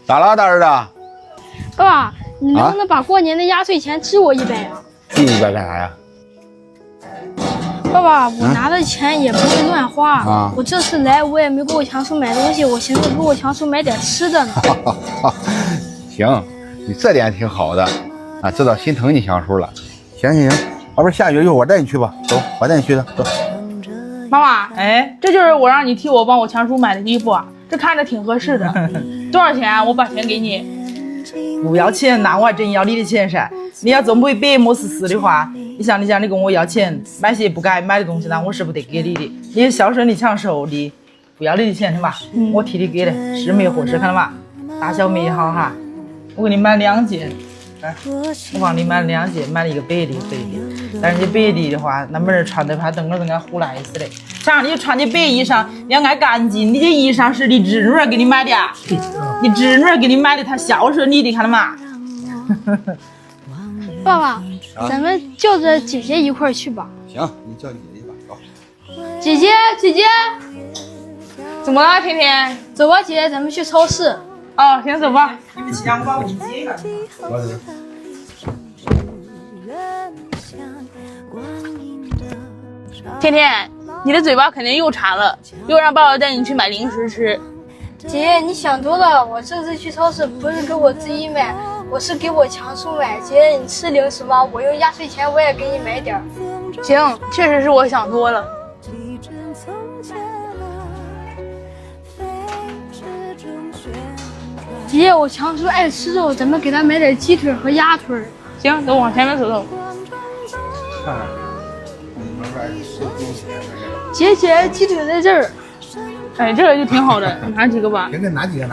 咋了，大儿子？爸爸，你能不能把过年的压岁钱支我100啊？支100干啥呀？爸爸，我拿的钱也不会乱花啊。我这次来我也没给我强叔买东西，我寻思给我强叔买点吃的呢。行，你这点挺好的啊，知道心疼你强叔了。行，要不下雨一会儿我带你去吧，走，我带你去的，走。妈妈，哎，这就是我让你替我帮我强叔买的衣服啊，这看着挺合适的。多少钱啊？我把钱给你。不要钱，那我还真要你的钱噻。你要这么白没事的话，你像你跟我要钱，买些不该买的东西呢，我是不得给你的。你是孝顺的、抢手的，不要你的钱，是吧？我替你给的，是没合适，看到吗？大小没好哈。我给你买2件，我帮你买了2件，买了一个白的，一个黑的。但是你白的话，那没人穿的怕等会儿跟俺胡来似的。像你穿的白衣裳，你要爱干净。你这衣裳是你侄女儿给你买的啊，你侄女儿给你买的，她孝顺你的，看到吗？爸爸，咱们叫着姐姐一块儿去吧。行，你叫你姐姐吧，走。姐姐，怎么了，甜甜？走吧，姐，咱们去超市。哦，行，走吧。你们去让我把我接一下。甜甜，你的嘴巴肯定又馋了，又让爸爸带你去买零食吃。姐姐，你想多了，我这次去超市不是给我自己买，我是给我强叔买。姐姐，你吃零食吗？我用压岁钱我也给你买点儿。行，确实是我想多了。姐姐，我强叔爱吃肉，咱们给他买点鸡腿和鸭腿。行，等往前面走走。姐姐，鸡腿在这儿。哎，这个就挺好的，你拿几个吧。行，拿几个。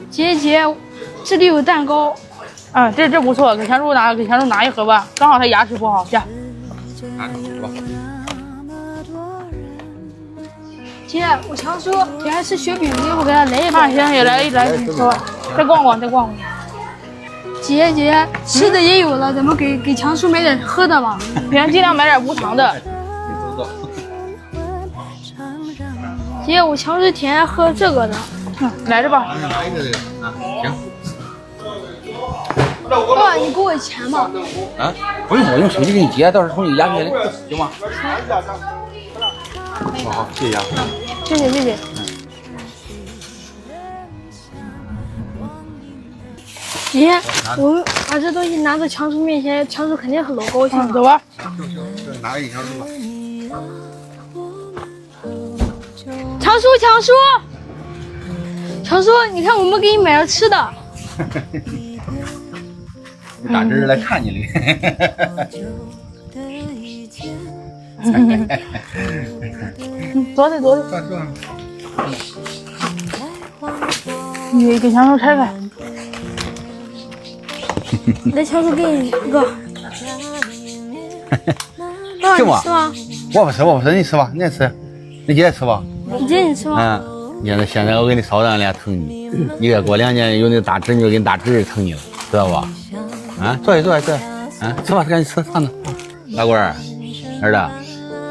姐姐，这里有蛋糕。啊，这不错，给强叔拿1盒吧，刚好他牙齿不好，下。拿着吧。姐，我强叔你爱吃雪饼，给我给他来一包。啊，行，也来，走吧，再逛逛。姐，吃的也有了，咱们给强叔买点喝的吧。行，尽量买点无糖的。走。姐，我强叔挺爱喝这个的。来着吧。行。爸爸，你给我钱吧。啊，不用，我用手机给你结，到时候从你压岁钱里，行吗？好，谢谢啊。谢谢。姐，我们把这东西拿到强叔面前，强叔肯定很老高兴。走吧。拿个银行书吧。强叔，你看我们给你买了吃的。打这儿来看你嘞。坐。你给强叔拆开。来，强叔给你一个。是吗？吃吗？我不吃，你吃吧，你也吃，你姐吃吧。你吃吗？现在我给你少咱俩疼你，你再过2年有那大侄女给你大侄儿疼你了，知道吧？啊，坐下，吃吧，赶紧吃饭呢。大官儿，儿子，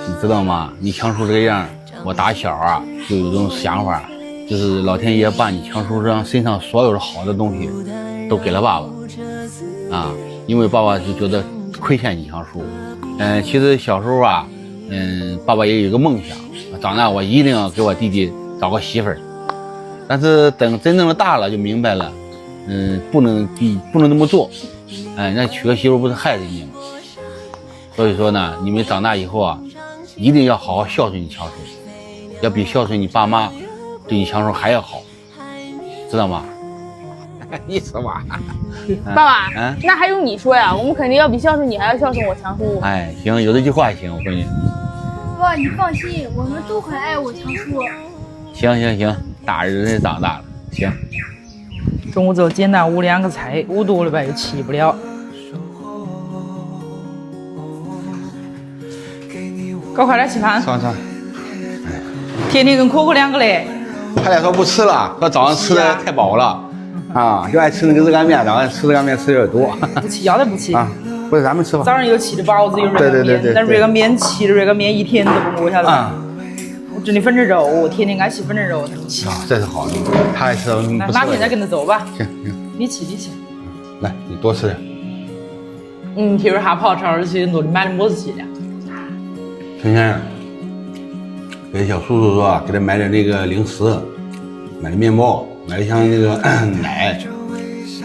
你知道吗？你强叔这个样，我打小啊就有种想法，就是老天爷把你强叔身上所有的好的东西都给了爸爸啊，因为爸爸就觉得亏欠你强叔。其实小时候啊，爸爸也有一个梦想，长大我一定要给我弟弟找个媳妇儿。但是等真正的大了就明白了，不能那么做，那娶个媳妇不是害死你吗？所以说呢，你们长大以后啊，一定要好好孝顺你强叔，要比孝顺你爸妈对你强叔还要好，知道吗？你说吧。爸爸，那还用你说呀？我们肯定要比孝顺你还要孝顺我强叔。哎，行，有这句话行，我跟你。爸爸，你放心，我们都很爱我强叔。行，大儿子长大了，行。中午之后简单5两个菜，5多了吧又吃不了。搞快点吃饭。算。甜甜跟可可2个嘞。他俩说不吃了，说早上吃的太饱了，就爱吃那个热干面，早上吃热干面吃的有点多。不吃，要得不吃啊，不是咱们吃吧。早上又吃的包子，又热干面，但热干面吃的热干面一天都不饿下来。我整的粉蒸肉，我天天爱吃粉蒸肉，啊，这是好的，他还吃不哪天再跟他走吧。行行，你吃你吃。来你多吃点。皮儿哈跑超市去，我的买的么子去了？今天给小叔叔说，给他买点那个零食，买的面包，买的像那个奶，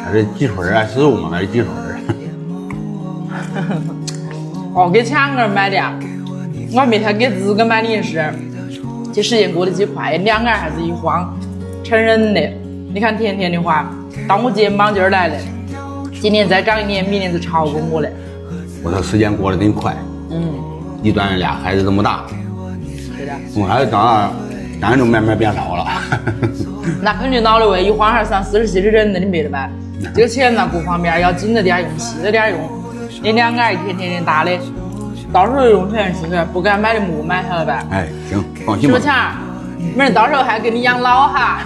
买的鸡腿啊，是肉嘛，买的鸡腿。哦，给强儿买的，我还没他给自个买的也是，这时间过得极快，两眼还是一晃，成人的。你看甜甜的话，到我肩膀这儿来了，今年再长一年，明年就超过我了。我说时间过得真快，一转俩孩子这么大，是的，我孩子长大，咱都慢慢变老了。那肯定老了喂，一晃还30、40岁的人了，你别的吧？这个钱呢，各方面要紧着点用，细着点用。你两个一天天的大的，到时候用钱是不是？不敢买的木买，晓得吧？哎，行，放心吧。说强，没人到时候还给你养老哈。